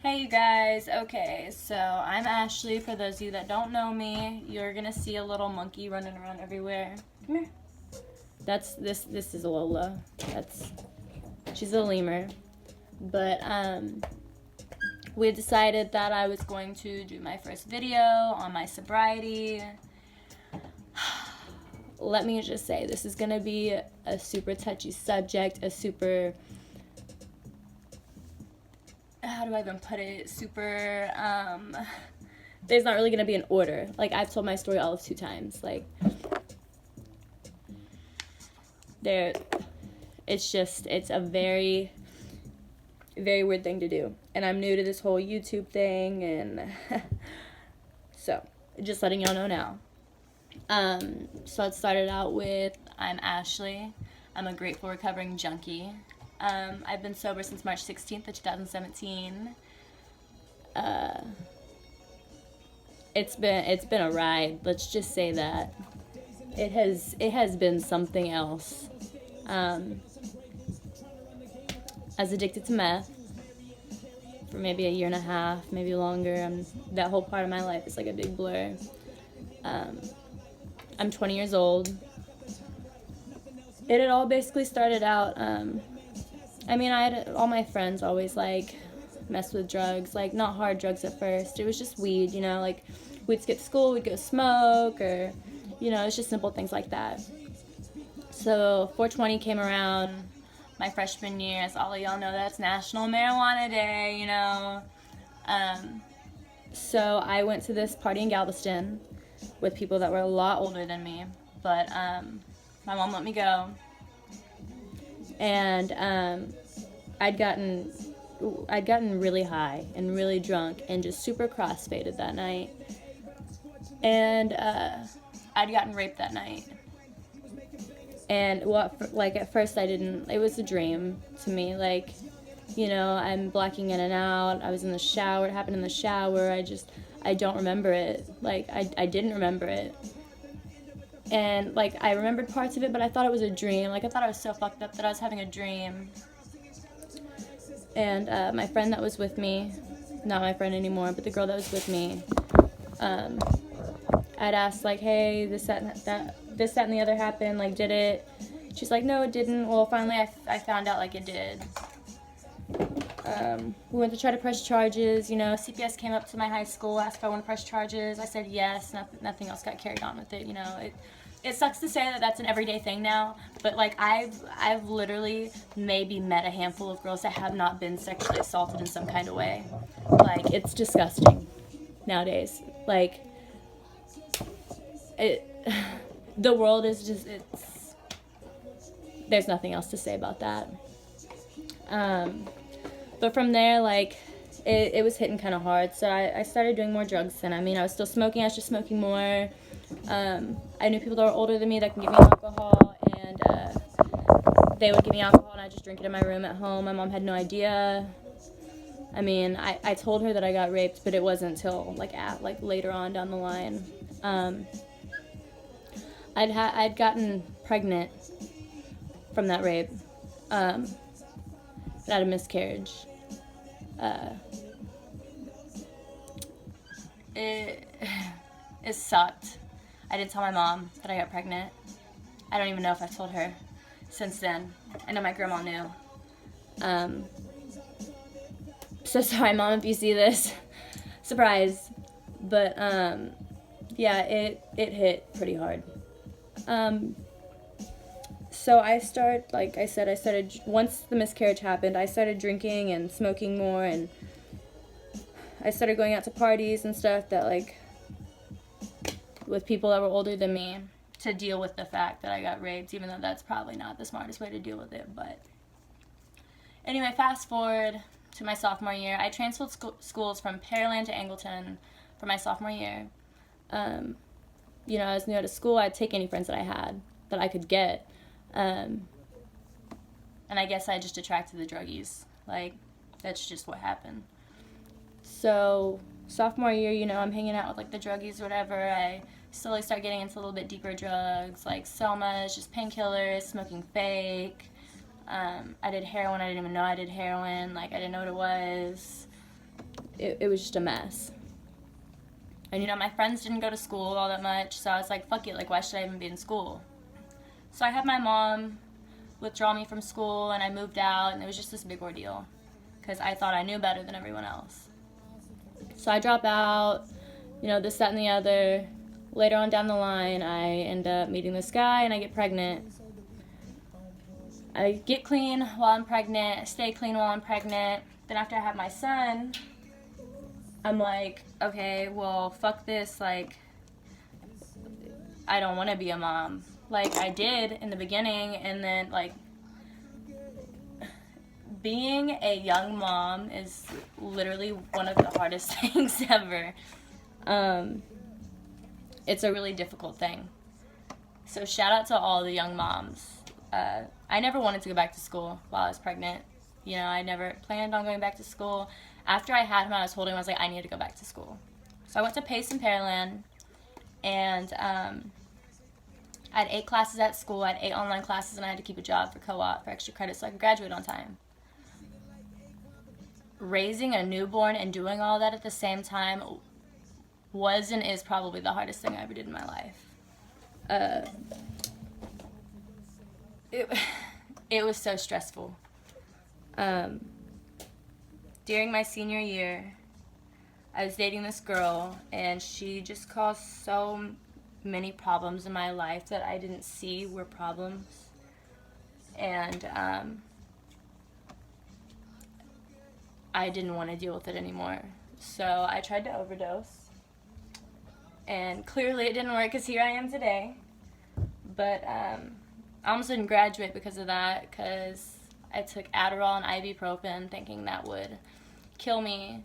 Hey you guys, okay, so I'm Ashley. For those of you that don't know me, you're gonna see a little monkey running around everywhere. Come here. This is Lola. She's a lemur. But we had decided that I was going to do my first video on my sobriety. Let me just say, this is gonna be a super touchy subject, how do I even put it? There's not really gonna be an order. Like, I've told my story all of 2 times. Like, it's a very, very weird thing to do. And I'm new to this whole YouTube thing, and so, just letting y'all know now. So it started out with, I'm Ashley. I'm a grateful recovering junkie. I've been sober since March 16th of 2017. It's been a ride. Let's just say that it has been something else. I was addicted to meth for maybe a year and a half, maybe longer. That whole part of my life is like a big blur. I'm 20 years old. It had all basically started out, I had all my friends always like mess with drugs, like not hard drugs at first. It was just weed, like we'd skip school, we'd go smoke, or, it's just simple things like that. So 420 came around my freshman year. As all of y'all know, that's National Marijuana Day, So I went to this party in Galveston with people that were a lot older than me, but my mom let me go. And I'd gotten really high and really drunk and just super crossfaded that night. And I'd gotten raped that night. And at first I didn't. It was a dream to me. Like, I'm blacking in and out. I was in the shower. It happened in the shower. I don't remember it. Like, I didn't remember it. And, like, I remembered parts of it, but I thought it was a dream. Like, I thought I was so fucked up that I was having a dream. And my friend that was with me, not my friend anymore, but the girl that was with me, I'd asked, like, hey, this, that, and the other happened. Like, did it? She's like, no, it didn't. Well, finally, I found out, like, it did. We went to try to press charges. CPS came up to my high school, asked if I want to press charges. I said yes. Nothing else got carried on with it. It sucks to say that that's an everyday thing now, but like I've literally maybe met a handful of girls that have not been sexually assaulted in some kind of way. Like, it's disgusting nowadays. Like, the world is just, there's nothing else to say about that. But from there, like, it was hitting kind of hard, so I started doing more drugs. And I was still smoking. I was just smoking more. I knew people that were older than me that can give me alcohol, and they would give me alcohol, and I'd just drink it in my room at home. My mom had no idea. I told her that I got raped, but it wasn't until like later on down the line. I'd gotten pregnant from that rape. I had a miscarriage. It sucked. I didn't tell my mom that I got pregnant. I don't even know if I've told her since then. I know my grandma knew. So sorry, Mom, if you see this. Surprise. But, yeah, it hit pretty hard. So I started, once the miscarriage happened, I started drinking and smoking more, and I started going out to parties and stuff that, like, with people that were older than me to deal with the fact that I got raped, even though that's probably not the smartest way to deal with it. But anyway, fast forward to my sophomore year. I transferred schools from Pearland to Angleton for my sophomore year. I was new out of school. I'd take any friends that I had that I could get. And I guess I just attracted the druggies. Like, that's just what happened. So sophomore year, I'm hanging out with, like, the druggies or whatever. I slowly start getting into a little bit deeper drugs, like somas, just painkillers, smoking fake. I did heroin. I didn't even know I did heroin. Like, I didn't know what it was. it was just a mess. And, you know, my friends didn't go to school all that much, so I was like, fuck it, like, why should I even be in school? So I had my mom withdraw me from school, and I moved out, and it was just this big ordeal, because I thought I knew better than everyone else. So I drop out, you know, this, that, and the other. Later on down the line, I end up meeting this guy, and I get pregnant. I get clean while I'm pregnant, I stay clean while I'm pregnant. Then after I have my son, I'm like, okay, well, fuck this, like, I don't want to be a mom. Like, I did in the beginning, and then, like, being a young mom is literally one of the hardest things ever. It's a really difficult thing. So shout out to all the young moms. I never wanted to go back to school while I was pregnant. You know, I never planned on going back to school. After I had him, I was holding him, I was like, I need to go back to school. So I went to Pace and Pearland, and I had 8 classes at school, I had 8 online classes, and I had to keep a job for co-op for extra credit so I could graduate on time. Raising a newborn and doing all that at the same time was and is probably the hardest thing I ever did in my life. It was so stressful. During my senior year, I was dating this girl, and she just caused so many problems in my life that I didn't see were problems. And I didn't want to deal with it anymore. So I tried to overdose. And clearly it didn't work, because here I am today. But I almost didn't graduate because of that, because I took Adderall and ibuprofen thinking that would kill me.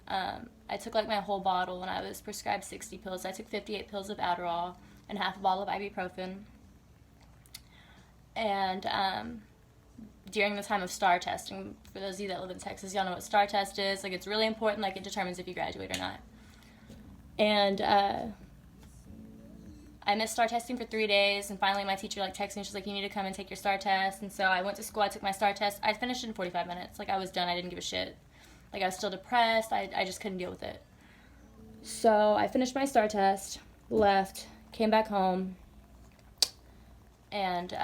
I took like my whole bottle, and I was prescribed 60 pills. I took 58 pills of Adderall and half a bottle of ibuprofen. And during the time of STAR testing, for those of you that live in Texas, y'all know what STAR test is. Like, it's really important. Like, it determines if you graduate or not. And I missed STAR testing for 3 days, and finally my teacher like texted me. She's like, you need to come and take your STAR test. And so I went to school, I took my STAR test. I finished in 45 minutes. Like, I was done. I didn't give a shit. Like, I was still depressed. I just couldn't deal with it. So I finished my STAR test, left, came back home, and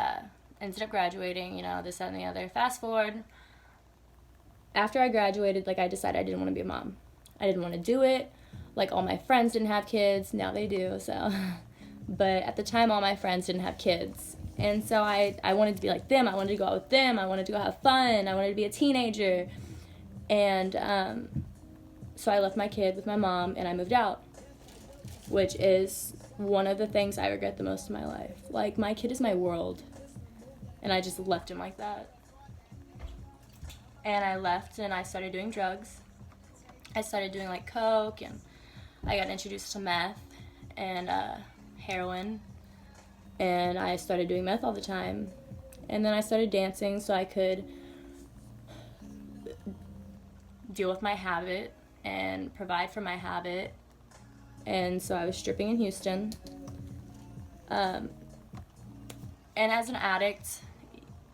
ended up graduating, you know, this, that, and the other. Fast forward, after I graduated, like, I decided I didn't want to be a mom. I didn't want to do it. Like, all my friends didn't have kids. Now they do, so. But at the time, all my friends didn't have kids. And so I wanted to be like them. I wanted to go out with them. I wanted to go have fun. I wanted to be a teenager. And so I left my kid with my mom, and I moved out, which is one of the things I regret the most in my life. Like, my kid is my world, and I just left him like that. And I left, and I started doing drugs. I started doing, like, coke, and I got introduced to meth and heroin, and I started doing meth all the time. And then I started dancing so I could deal with my habit and provide for my habit. And so I was stripping in Houston. And as an addict,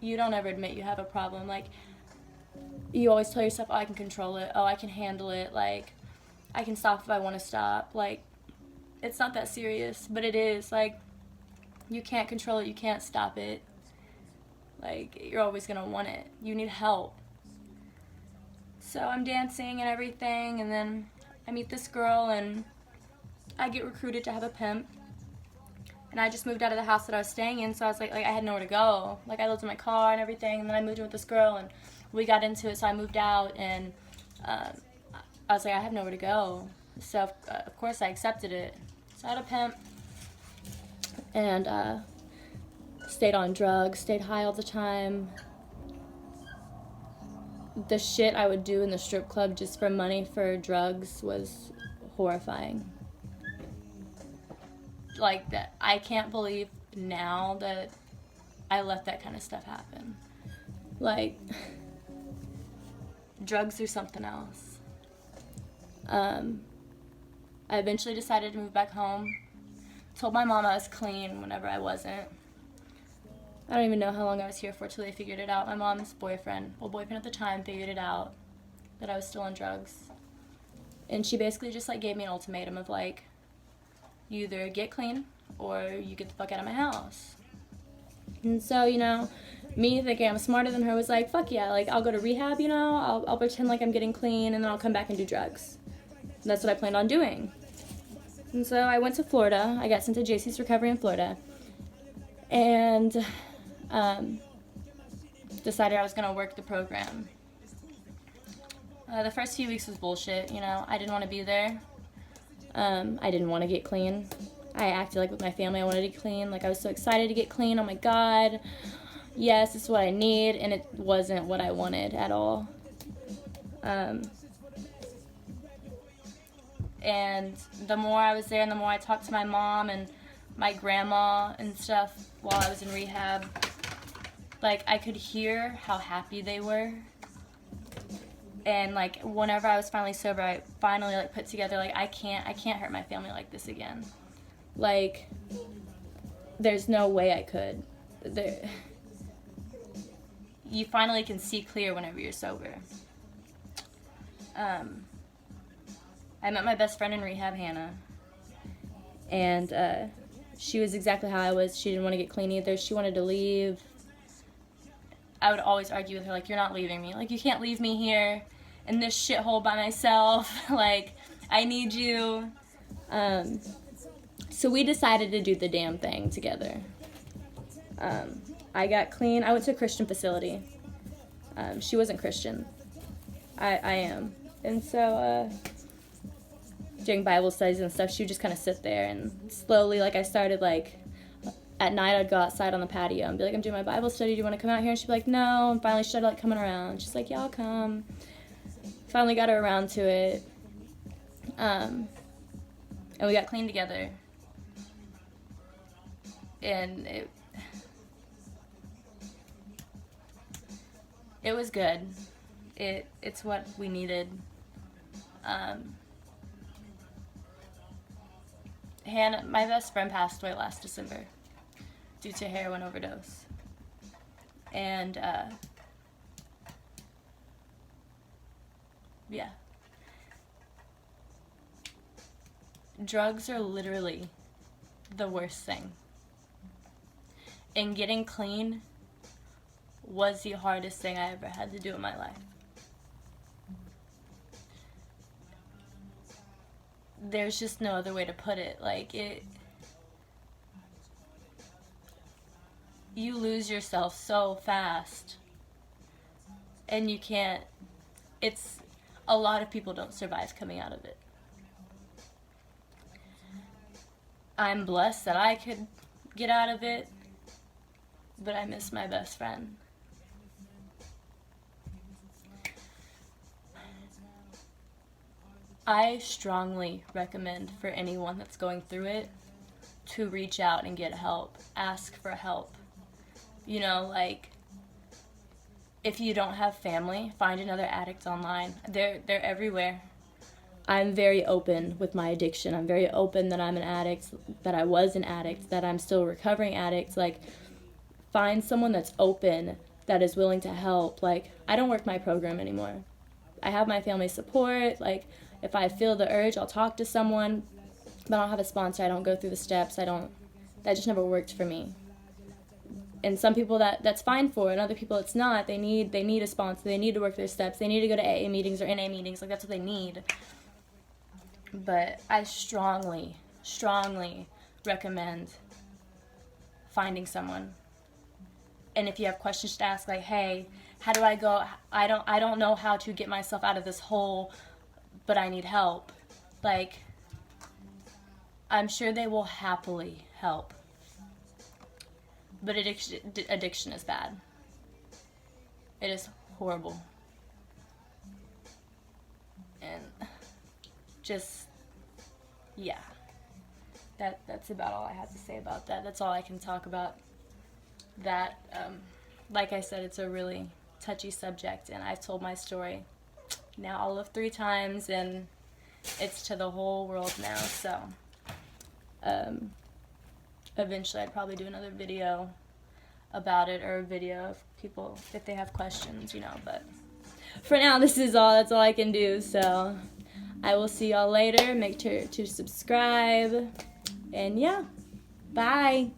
you don't ever admit you have a problem. Like, you always tell yourself, oh, I can control it. Oh, I can handle it. Like, I can stop if I want to stop. Like, it's not that serious, but it is. Like, you can't control it. You can't stop it. Like, you're always going to want it. You need help. So I'm dancing and everything, and then I meet this girl, and I get recruited to have a pimp. And I just moved out of the house that I was staying in, so I was like I had nowhere to go. Like, I lived in my car and everything, and then I moved in with this girl, and we got into it, so I moved out, and I was like, I have nowhere to go. So, of course, I accepted it. So I had a pimp, and stayed on drugs, stayed high all the time. The shit I would do in the strip club just for money for drugs was horrifying. Like, that, I can't believe now that I let that kind of stuff happen. Like, drugs are something else. I eventually decided to move back home. Told my mom I was clean whenever I wasn't. I don't even know how long I was here for till they figured it out. My mom's boyfriend at the time, figured it out that I was still on drugs. And she basically just, like, gave me an ultimatum of, like, you either get clean or you get the fuck out of my house. And so, you know, me thinking I'm smarter than her was like, fuck yeah, like, I'll go to rehab, you know, I'll pretend like I'm getting clean, and then I'll come back and do drugs. And that's what I planned on doing. And so I went to Florida. I got sent to JC's Recovery in Florida. And decided I was going to work the program. The first few weeks was bullshit, you know. I didn't want to be there. I didn't want to get clean. I acted like with my family I wanted to get clean. Like, I was so excited to get clean. Oh my God. Yes, this is what I need. And it wasn't what I wanted at all. And the more I was there and the more I talked to my mom and my grandma and stuff while I was in rehab, like, I could hear how happy they were. And, like, whenever I was finally sober, I finally, like, put together, like, I can't hurt my family like this again. Like, there's no way I could. You finally can see clear whenever you're sober. I met my best friend in rehab, Hannah. And she was exactly how I was. She didn't want to get clean either. She wanted to leave. I would always argue with her, like, you're not leaving me. Like, you can't leave me here in this shithole by myself. Like, I need you. So we decided to do the damn thing together. I got clean. I went to a Christian facility. She wasn't Christian. I am. And so during Bible studies and stuff, she would just kind of sit there, and slowly, like, I started, like, at night I'd go outside on the patio and be like, I'm doing my Bible study, do you want to come out here? And she'd be like, no. And finally she started, like, coming around. She's like, yeah, I'll come. Finally got her around to it. And we got clean together. And it was good. It's what we needed. Hannah, my best friend, passed away last December due to heroin overdose. And, yeah. Drugs are literally the worst thing. And getting clean was the hardest thing I ever had to do in my life. There's just no other way to put it. Like, you lose yourself so fast, and you can't, a lot of people don't survive coming out of it. I'm blessed that I could get out of it, but I miss my best friend. I strongly recommend for anyone that's going through it to reach out and get help. Ask for help. You know, like, if you don't have family, find another addict online. They're everywhere. I'm very open with my addiction. I'm very open that I'm an addict, that I was an addict, that I'm still a recovering addict. Like, find someone that's open, that is willing to help. Like, I don't work my program anymore. I have my family support. Like, if I feel the urge, I'll talk to someone, but I don't have a sponsor. I don't go through the steps. That just never worked for me. And some people that's fine for, and other people it's not. They need a sponsor. They need to work their steps. They need to go to AA meetings or NA meetings. Like, that's what they need. But I strongly, strongly recommend finding someone. And if you have questions to ask, like, hey, how do I go? I don't know how to get myself out of this hole, but I need help. Like, I'm sure they will happily help. But addiction is bad. It is horrible. And just, yeah. That's about all I have to say about that. That's all I can talk about that. Like I said, it's a really touchy subject, and I've told my story now all of 3 times, and it's to the whole world now. So eventually I'd probably do another video about it, or a video of people if they have questions, you know. But for now, that's all I can do. So I will see y'all later. Make sure to subscribe. And yeah, bye.